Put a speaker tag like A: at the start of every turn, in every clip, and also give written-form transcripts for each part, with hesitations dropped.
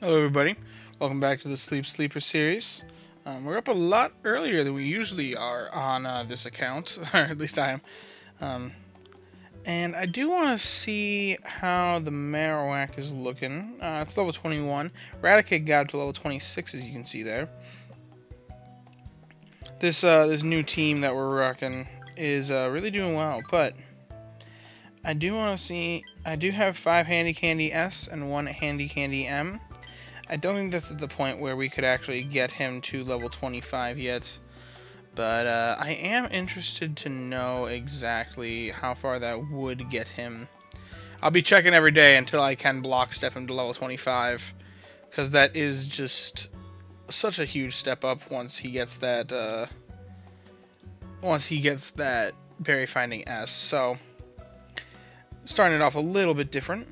A: Hello, everybody. Welcome back to the Sleep Sleeper series. We're up a lot earlier than we usually are on this account, or at least I am. Um, and I do want to see how the Marowak is looking. It's level 21. Raticate got up to level 26, as you can see there. This new team that we're rocking is really doing well, but I do want to see. I do have 5 Handy Candy S and 1 Handy Candy M. I don't think that's at the point where we could actually get him to level 25 yet, but I am interested to know exactly how far that would get him. I'll be checking every day until I can block step him to level 25, because that is just such a huge step up once he gets that berry finding S. So starting it off a little bit different.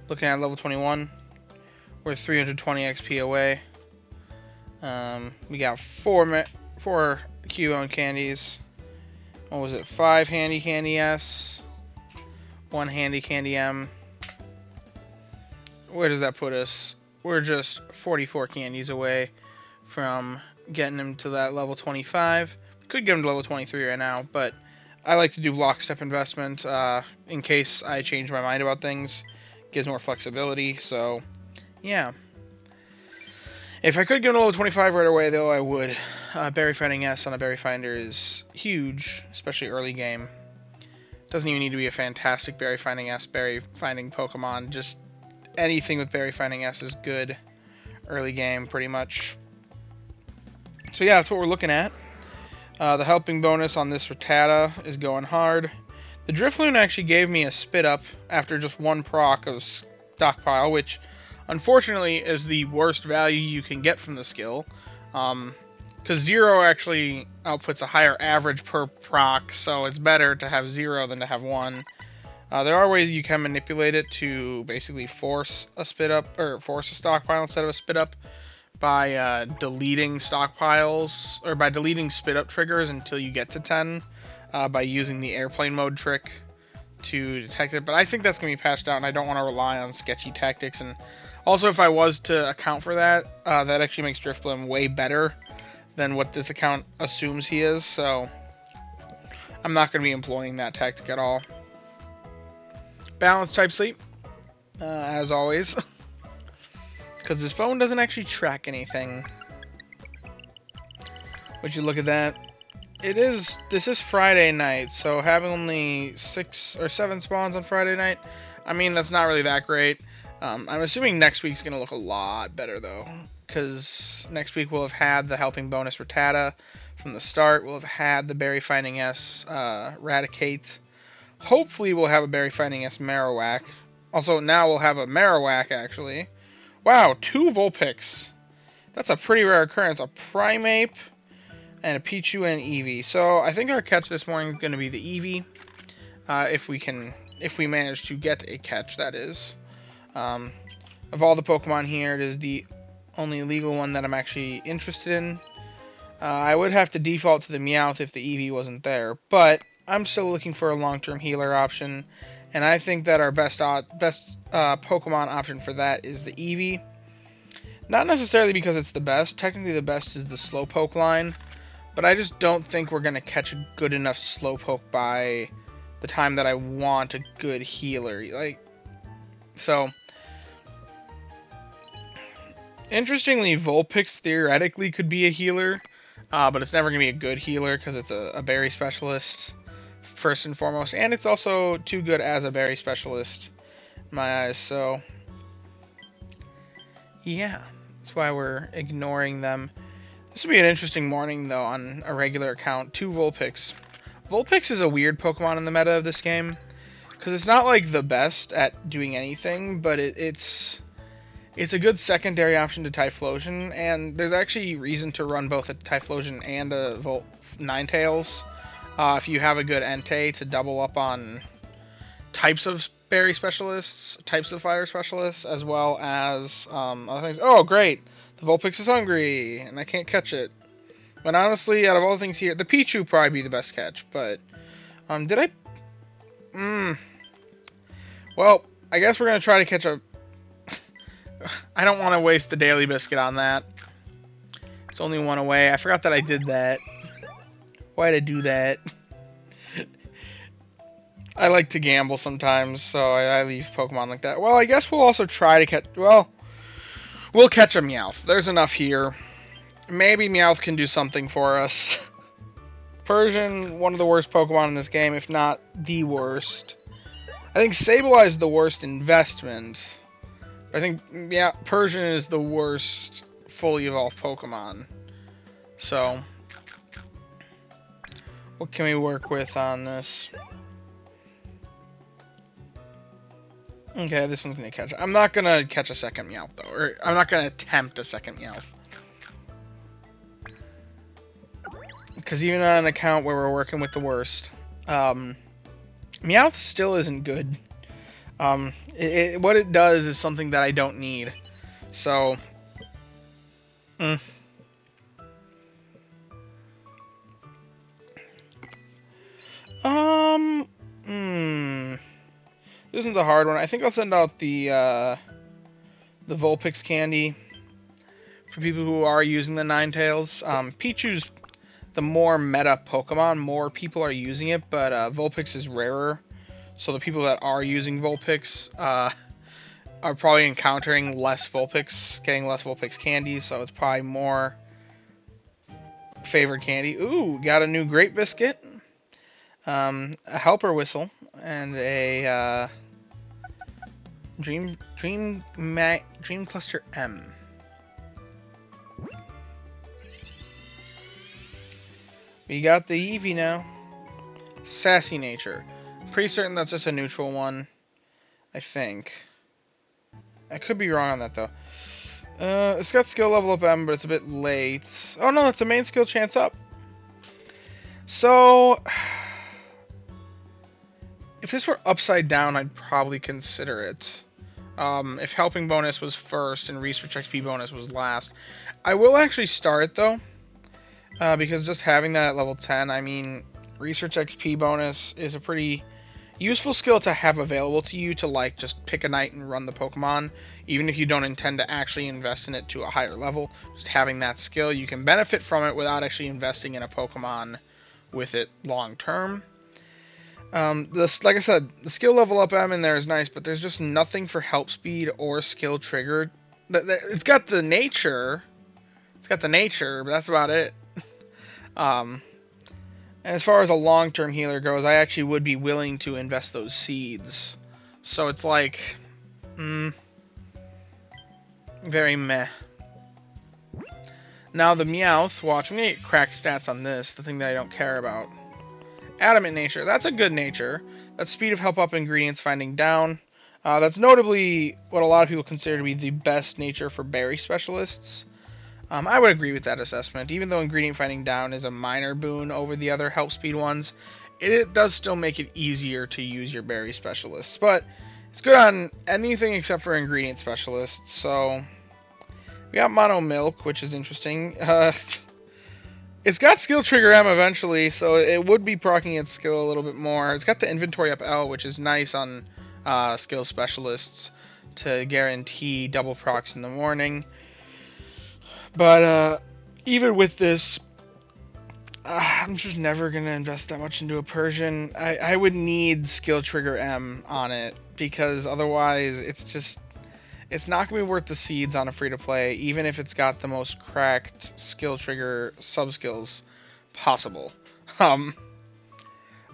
A: Looking at level 21, we're 320 XP away. We got four Cubone candies. What was it? 5 Handy Candy S, 1 Handy Candy M. Where does that put us? We're just 44 candies away from getting him to that level 25. We could get him to level 23 right now, but I like to do lockstep investment in case I change my mind about things. Gives more flexibility, so yeah. If I could get him to level 25 right away, though, I would. Berry Finding S on a Berry Finder is huge, especially early game. Doesn't even need to be a fantastic Berry Finding S, Berry Finding Pokemon. Just anything with Berry Finding S is good early game, pretty much. So yeah, that's what we're looking at. The helping bonus on this Rattata is going hard. The Drifloon actually gave me a spit up after just one proc of Stockpile, which unfortunately is the worst value you can get from the skill. Because 0 actually outputs a higher average per proc, so it's better to have 0 than to have 1. There are ways you can manipulate it to basically force a spit up, or force a stockpile instead of a spit up, by deleting stockpiles, or by deleting spit up triggers until you get to 10, by using the airplane mode trick to detect it. But I think that's going to be patched out, and I don't want to rely on sketchy tactics. And also, if I was to account for that, that actually makes Drifblim way better than what this account assumes he is, so I'm not going to be employing that tactic at all. Balanced type sleep, as always, because his phone doesn't actually track anything. Would you look at that? This is Friday night, so having only 6 or 7 spawns on Friday night, I mean, that's not really that great. I'm assuming next week's going to look a lot better, though, because next week we'll have had the helping bonus Rattata from the start. We'll have had the Berry Finding S Raticate. Hopefully we'll have a Berry Finding S Marowak. Also, now we'll have a Marowak, actually. Wow, 2 Vulpix. That's a pretty rare occurrence. A Primeape and a Pichu and an Eevee. So I think our catch this morning is going to be the Eevee. If we manage to get a catch, that is. Of all the Pokemon here, it is the only legal one that I'm actually interested in. I would have to default to the Meowth if the Eevee wasn't there, but I'm still looking for a long-term healer option, and I think that our best Pokemon option for that is the Eevee. Not necessarily because it's the best. Technically, the best is the Slowpoke line, but I just don't think we're going to catch a good enough Slowpoke by the time that I want a good healer. So, interestingly, Vulpix theoretically could be a healer, but it's never going to be a good healer because it's a berry specialist, first and foremost, and it's also too good as a berry specialist in my eyes, so yeah, that's why we're ignoring them. This will be an interesting morning, though, on a regular account. 2 Vulpix. Vulpix is a weird Pokemon in the meta of this game, because it's not, like, the best at doing anything, but it's a good secondary option to Typhlosion, and there's actually reason to run both a Typhlosion and a Ninetales. If you have a good Entei to double up on types of berry specialists, types of fire specialists, as well as other things. Oh, great! The Vulpix is hungry, and I can't catch it. But honestly, out of all the things here, the Pichu would probably be the best catch. But, did I? Well, I guess we're going to try to catch a I don't want to waste the daily biscuit on that. It's only one away. I forgot that I did that. Why'd I do that? I like to gamble sometimes, so I leave Pokemon like that. Well, I guess we'll also try to catch... Well, we'll catch a Meowth. There's enough here. Maybe Meowth can do something for us. Persian, one of the worst Pokemon in this game, if not the worst. I think Sableye is the worst investment. I think, yeah, Persian is the worst fully evolved Pokemon. So, what can we work with on this? Okay, this one's gonna catch. I'm not gonna catch a second Meowth though, or I'm not gonna attempt a second Meowth. Because even on an account where we're working with the worst, Meowth still isn't good. What it does is something that I don't need. So, This isn't a hard one. I think I'll send out the Vulpix candy for people who are using the Ninetales. Pichu's the more meta Pokemon, more people are using it, but Vulpix is rarer. So the people that are using Vulpix are probably encountering less Vulpix, getting less Vulpix candies, so it's probably more favored candy. Ooh, got a new Great Biscuit, a Helper Whistle, and a Dream Cluster M. We got the Eevee now. Sassy Nature. Pretty certain that's just a neutral one. I think. I could be wrong on that though. It's got skill level up M, but it's a bit late. Oh no, that's a main skill chance up. So, if this were upside down, I'd probably consider it. If helping bonus was first and research XP bonus was last. I will actually start it though. Because just having that at level 10, I mean, research XP bonus is a pretty useful skill to have available to you to, like, just pick a night and run the Pokemon. Even if you don't intend to actually invest in it to a higher level, just having that skill, you can benefit from it without actually investing in a Pokemon with it long term. Like I said, the skill level up M in there is nice, but there's just nothing for help speed or skill trigger. It's got the nature. It's got the nature, but that's about it. And as far as a long-term healer goes, I actually would be willing to invest those seeds. So it's like, very meh. Now the Meowth, watch, I'm gonna get cracked stats on this, the thing that I don't care about. Adamant Nature, that's a good nature. That's speed of help up, ingredients finding down. That's notably what a lot of people consider to be the best nature for berry specialists. I would agree with that assessment. Even though ingredient finding down is a minor boon over the other help speed ones, it does still make it easier to use your berry specialists. But it's good on anything except for ingredient specialists. So we got Mono Milk, which is interesting. It's got skill trigger M eventually, so it would be proccing its skill a little bit more. It's got the inventory up L, which is nice on skill specialists to guarantee double procs in the morning. But even with this, I'm just never going to invest that much into a Persian. I would need skill trigger M on it, because otherwise it's not going to be worth the seeds on a free-to-play, even if it's got the most cracked skill trigger sub-skills possible. I'll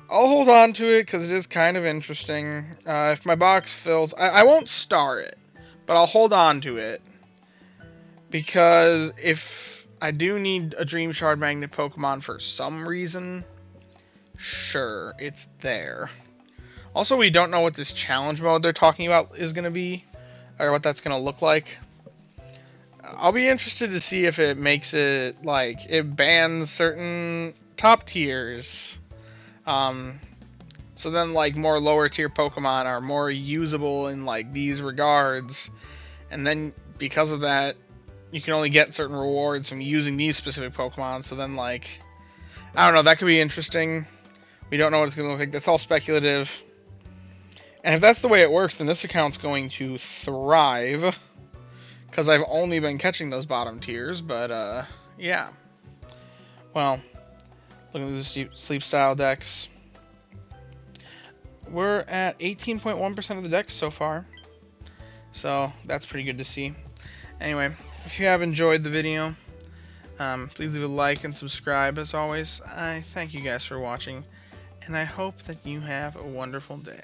A: hold on to it because it is kind of interesting. If my box fills, I won't star it, but I'll hold on to it. Because if I do need a Dream Shard Magnet Pokemon for some reason, sure, it's there. Also, we don't know what this challenge mode they're talking about is going to be, or what that's going to look like. I'll be interested to see if it makes it, like, it bans certain top tiers. So then, like, more lower tier Pokemon are more usable in, like, these regards. And then, because of that, you can only get certain rewards from using these specific Pokemon, so then, like, I don't know, that could be interesting. We don't know what it's going to look like. That's all speculative. And if that's the way it works, then this account's going to thrive. because I've only been catching those bottom tiers, but yeah. Well, looking at the sleep style decks, we're at 18.1% of the decks so far, so that's pretty good to see. Anyway, if you have enjoyed the video, please leave a like and subscribe. As always, I thank you guys for watching, and I hope that you have a wonderful day.